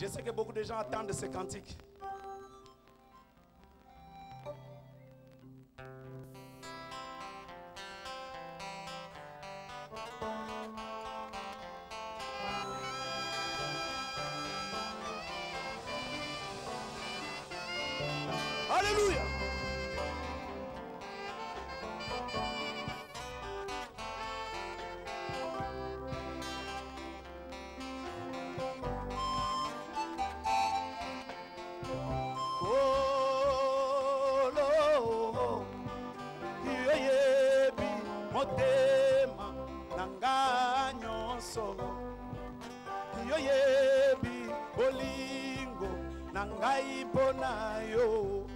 Je sais que beaucoup de gens attendent ces cantiques. Alléluia. Motema nanga nyonso yo yebi bolingo nanga ipona yo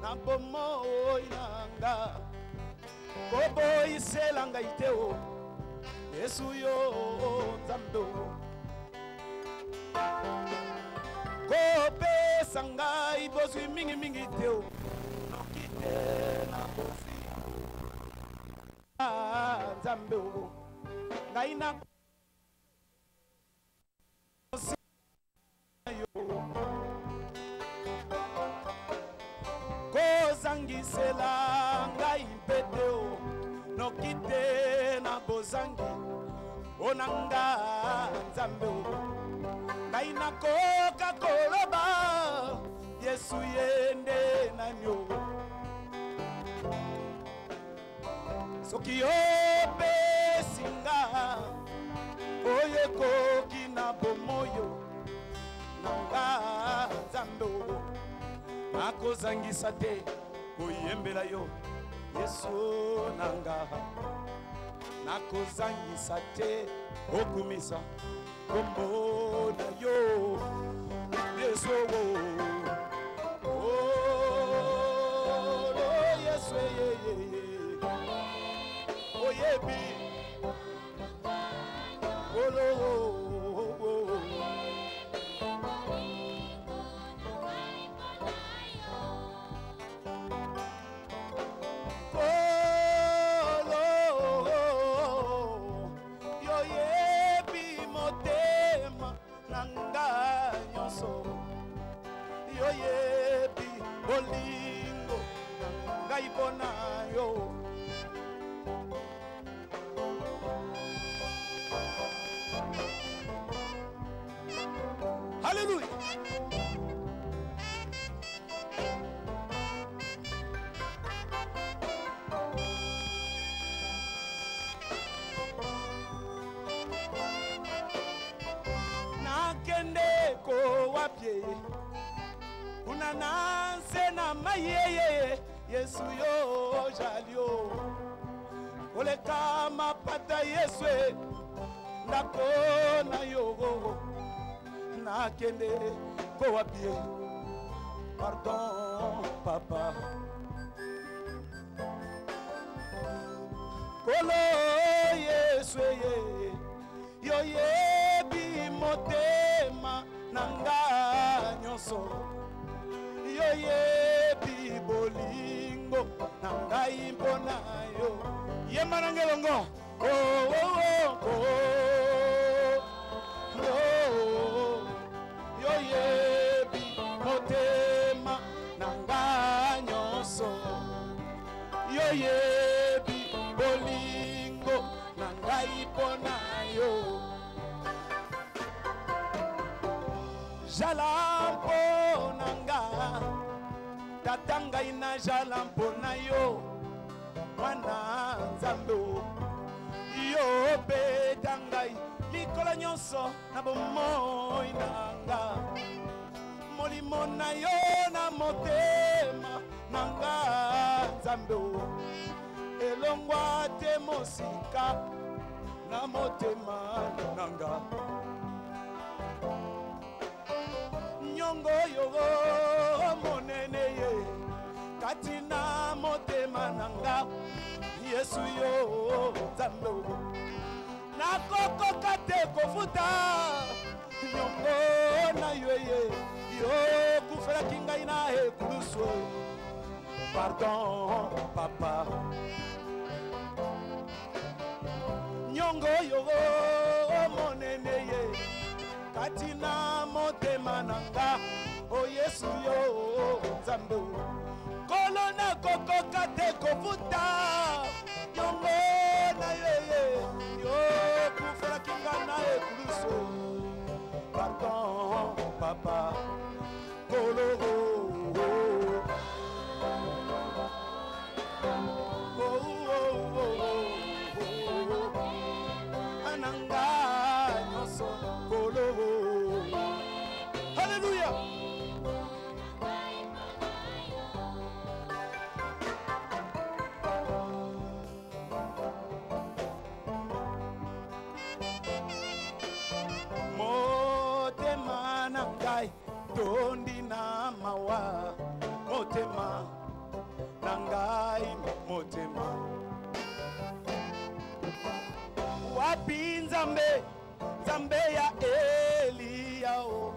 na bomo yanga kobo iselanga iteo Yesu yo nzambe kope sanga ibozwi mingi mingi teo nokite na kofi nzambe ngai na kozangisela ngai mpeteo nokite na bozangi onanga nzambe ngai nakoka koloba Yesu yende nanyo soki opesinga oyekoki na bomoyo nanga nzambe nakozangisa te koyembela yo Yesu nanga nakozangisa te okumisa kombo na yo Yesu Yesu oyebi yebi bolingo ngai bona yo Hallelujah. Nakende ko wapye unananse na mayeye Yesu yo jalio oleka mapata Yesu ndako na yogo nakende ko wapye pardon papa kolo Yesu yo yebi motema nanga nyonso yo yebi bolingo nangai mpona yo yemba nangelongo yo yebi motema nanga nyonso yo yebi bolingo nangai mpona yo jalampo nanga tatanga ina jalampo na yo mwana nzambe yo betangai likolo nyonso na bomoi nanga molimo na yo na motema nanga nzambe elongwa te mosika na motema nanga nyongo yogo monene ye kati na motema nanga Yesu yo Nzambe nakoko kate kofuta nyongo na yoye yo kufela kingai na ekuluso pardon papa nyongo yogo monene ye kati na motema nanga o Yesu yo Nzambe kolo na koko kate kofuta nyongo na yoye yo kufela kingai na ekuluso pardon papa kolo Hallelujah. Motema nangai tondi na mawa motema nangai motema wapi Nzambe Nzambe ya Elia o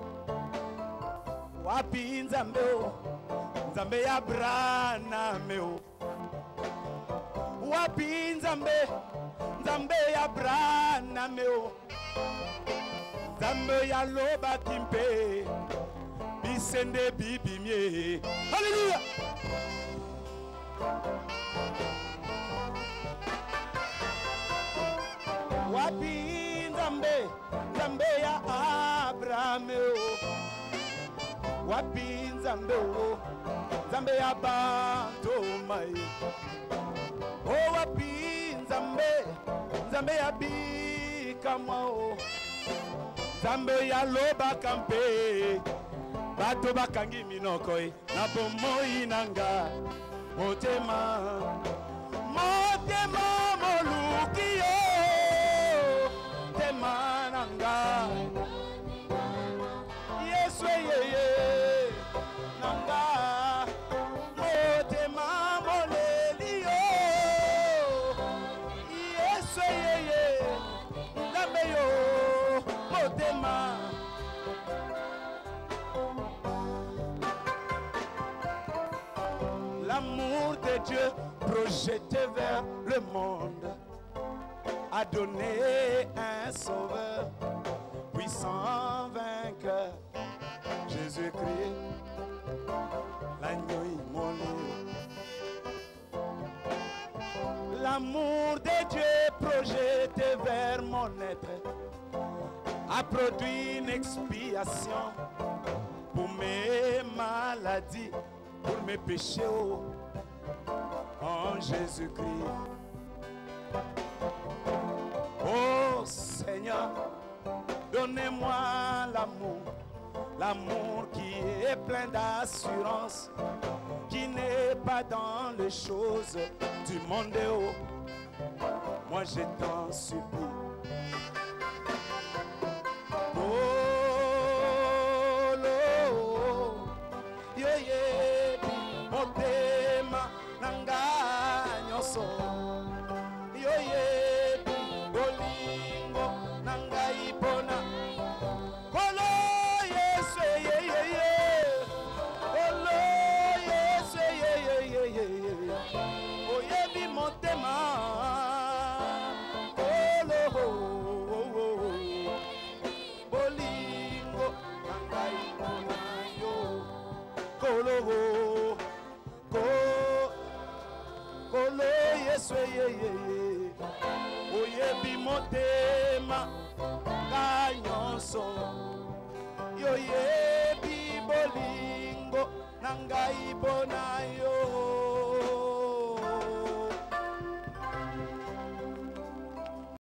wapi Nzambe o Nzambe ya Abraham o wapi Nzambe Nzambe ya Abraham o Nzambe ya loba kimpe bisende bibimie. Hallelujah. Wapi Nzambe Nzambe ya Abraham wapi Nzambe Nzambe ya Bantomai o wapi Nzambe Nzambe ya Bikamwa Nzambe ya loba kampe bato bakangi minoko na bomoi nanga motema motema moluki yo tema nanga Yesu yeye nanga motema moleli yo Yesu yeye Nzambe yo motema. L'amour de Dieu projeté vers le monde a donné un sauveur puissant vainqueur, Jésus-Christ, l'agneau immolé. L'amour de Dieu projeté vers mon être a produit une expiation pour mes maladies, pour mes péchés, en Jésus-Christ. Oh Seigneur, donnez-moi l'amour, l'amour qui est plein d'assurance, qui n'est pas dans les choses du monde. Moi je t'en supplie. Motema nanga nyoso yo ye bolingo nanga ipona kolo Yesu ye ye ye kolo Yesu ye ye ye ye oye bi motema kolo bolingo nanga ipona yo kolo